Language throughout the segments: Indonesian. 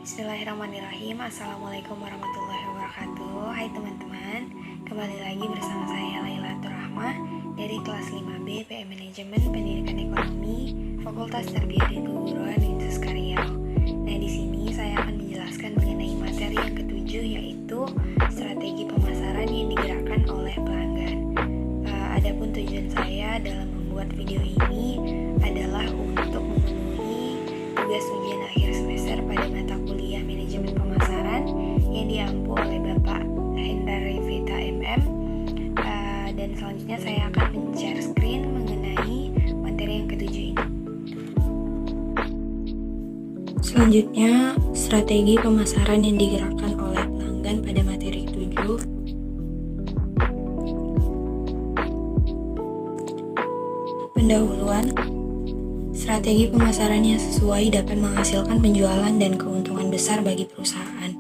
Bismillahirrahmanirrahim. Assalamualaikum warahmatullahi wabarakatuh. Hai teman-teman, kembali lagi bersama saya Laila Turahmah dari kelas 5B PM Manajemen Pendidikan Ekonomi Fakultas Tarbiyah dan Keguruan Universitas Riau. Nah, di sini saya akan menjelaskan mengenai materi yang ketujuh, yaitu strategi pemasaran yang digerakkan oleh pelanggan. Adapun tujuan saya dalam membuat video ini adalah untuk memenuhi tugas ujian akhir semester pada mata kuliah manajemen pemasaran yang diampu oleh Bapak Hendra Revita MM. Dan selanjutnya saya akan men-share screen mengenai materi yang ketujuh ini. Selanjutnya, strategi pemasaran yang digerakkan oleh pelanggan pada materi ketujuh. Pendahuluan. Strategi pemasaran yang sesuai dapat menghasilkan penjualan dan keuntungan besar bagi perusahaan.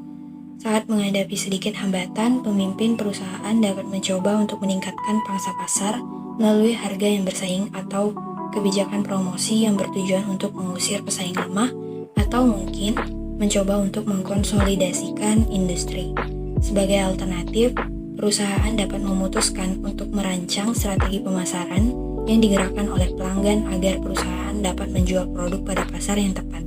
Saat menghadapi sedikit hambatan, pemimpin perusahaan dapat mencoba untuk meningkatkan pangsa pasar melalui harga yang bersaing atau kebijakan promosi yang bertujuan untuk mengusir pesaing lemah, atau mungkin mencoba untuk mengkonsolidasikan industri. Sebagai alternatif, perusahaan dapat memutuskan untuk merancang strategi pemasaran yang digerakkan oleh pelanggan agar perusahaan dapat menjual produk pada pasar yang tepat.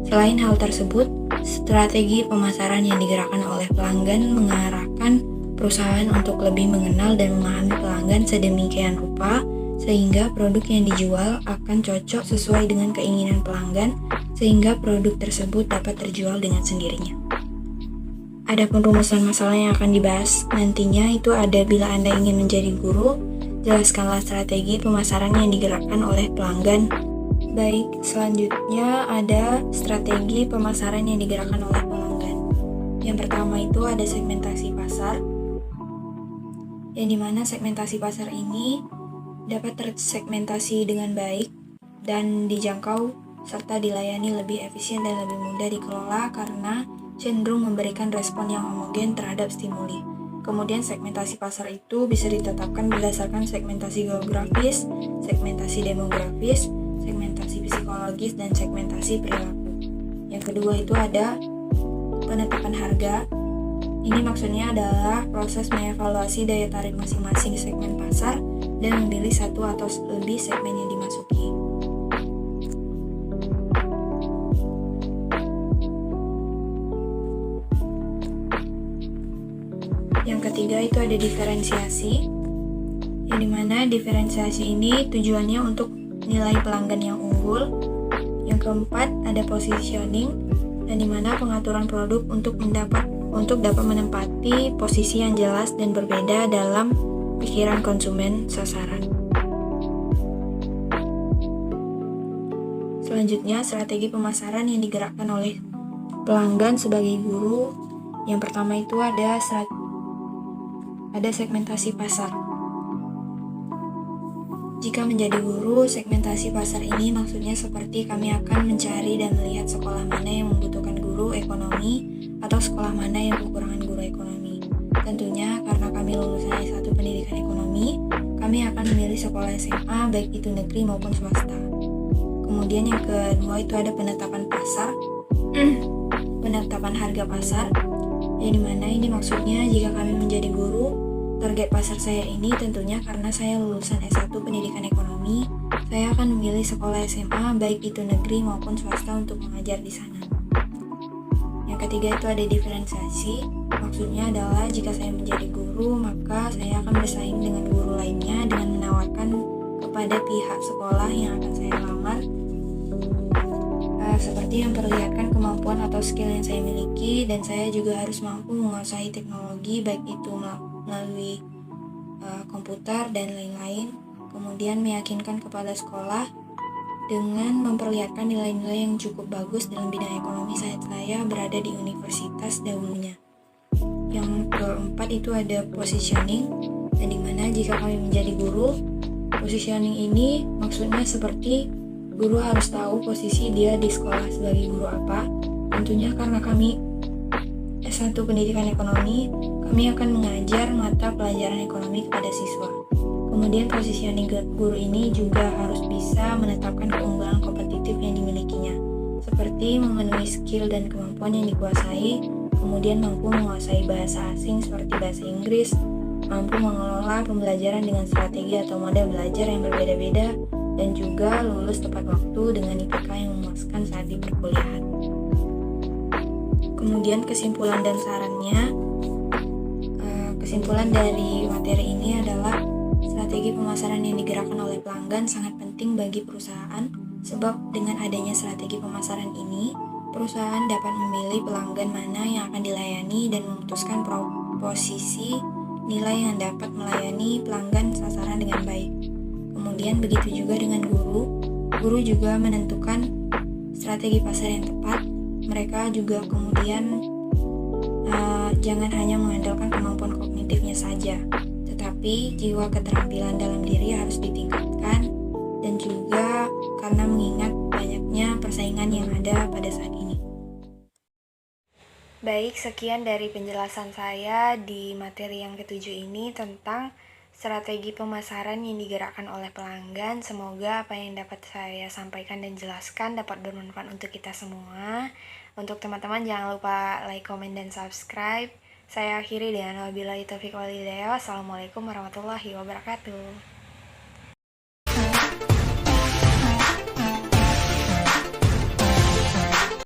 Selain hal tersebut, strategi pemasaran yang digerakkan oleh pelanggan mengarahkan perusahaan untuk lebih mengenal dan memahami pelanggan sedemikian rupa sehingga produk yang dijual akan cocok sesuai dengan keinginan pelanggan sehingga produk tersebut dapat terjual dengan sendirinya. Adapun rumusan masalah yang akan dibahas nantinya itu ada bila Anda ingin menjadi guru, jelaskanlah strategi pemasaran yang digerakkan oleh pelanggan. Baik, selanjutnya ada strategi pemasaran yang digerakkan oleh pelanggan. Yang pertama itu ada segmentasi pasar, yang dimana segmentasi pasar ini dapat tersegmentasi dengan baik dan dijangkau serta dilayani lebih efisien dan lebih mudah dikelola karena cenderung memberikan respon yang homogen terhadap stimuli. Kemudian segmentasi pasar itu bisa ditetapkan berdasarkan segmentasi geografis, segmentasi demografis, segmentasi psikologis, dan segmentasi perilaku. Yang kedua itu ada penetapan harga. Ini maksudnya adalah proses mengevaluasi daya tarik masing-masing segmen pasar dan memilih satu atau lebih segmen yang dimasuki. Yang ketiga itu ada diferensiasi, yang dimana diferensiasi ini tujuannya untuk nilai pelanggan yang unggul. Yang keempat ada positioning, yang dimana pengaturan produk untuk dapat menempati posisi yang jelas dan berbeda dalam pikiran konsumen sasaran. Selanjutnya strategi pemasaran yang digerakkan oleh pelanggan sebagai guru. Yang pertama itu ada segmentasi pasar. Jika menjadi guru, segmentasi pasar ini maksudnya seperti kami akan mencari dan melihat sekolah mana yang membutuhkan guru ekonomi atau sekolah mana yang kekurangan guru ekonomi. Tentunya karena kami lulusan S1 Pendidikan Ekonomi, kami akan memilih sekolah SMA baik itu negeri maupun swasta. Kemudian yang kedua itu ada penetapan pasar, penetapan harga pasar, yang dimana ini maksudnya jika kami menjadi guru, target pasar saya ini tentunya karena saya lulusan S1 Pendidikan Ekonomi, saya akan memilih sekolah SMA baik itu negeri maupun swasta untuk mengajar di sana. Yang ketiga itu ada diferensiasi, maksudnya adalah jika saya menjadi guru, maka saya akan bersaing dengan guru lainnya dengan menawarkan kepada pihak sekolah yang akan saya lamar seperti yang memperlihatkan kemampuan atau skill yang saya miliki, dan saya juga harus mampu menguasai teknologi baik itu melalui komputer dan lain-lain. Kemudian meyakinkan kepala sekolah dengan memperlihatkan nilai-nilai yang cukup bagus dalam bidang ekonomi saat saya berada di universitas dahulunya. Yang keempat itu ada positioning, dan dimana jika kami menjadi guru, positioning ini maksudnya seperti guru harus tahu posisi dia di sekolah sebagai guru apa. Tentunya karena kami S1 Pendidikan Ekonomi, kami akan mengajar mata pelajaran ekonomi kepada siswa. Kemudian positioning guru ini juga harus bisa menetapkan keunggulan kompetitif yang dimilikinya. seperti memenuhi skill dan kemampuan yang dikuasai, kemudian mampu menguasai bahasa asing seperti bahasa Inggris, mampu mengelola pembelajaran dengan strategi atau model belajar yang berbeda-beda, dan juga lulus tepat waktu dengan IPK yang memuaskan saat di perkuliahan. Kemudian kesimpulan dan sarannya, kesimpulan dari materi ini adalah strategi pemasaran yang digerakkan oleh pelanggan sangat penting bagi perusahaan, sebab dengan adanya strategi pemasaran ini, perusahaan dapat memilih pelanggan mana yang akan dilayani dan memutuskan proposisi nilai yang dapat melayani pelanggan sasaran dengan baik. Kemudian begitu juga dengan guru. Guru juga menentukan strategi pasar yang tepat. Mereka juga kemudian jangan hanya mengandalkan kemampuan kognitifnya saja, tetapi jiwa keterampilan dalam diri harus ditingkatkan, dan juga karena mengingat banyaknya persaingan yang ada pada saat ini. Baik, sekian dari penjelasan saya di materi yang ketujuh ini tentang strategi pemasaran yang digerakkan oleh pelanggan. Semoga apa yang dapat saya sampaikan dan jelaskan dapat bermanfaat untuk kita semua. Untuk teman-teman jangan lupa like, komen, dan subscribe. Saya akhiri dengan wabillahi taufiq wal hidayah. Wassalamualaikum warahmatullahi wabarakatuh.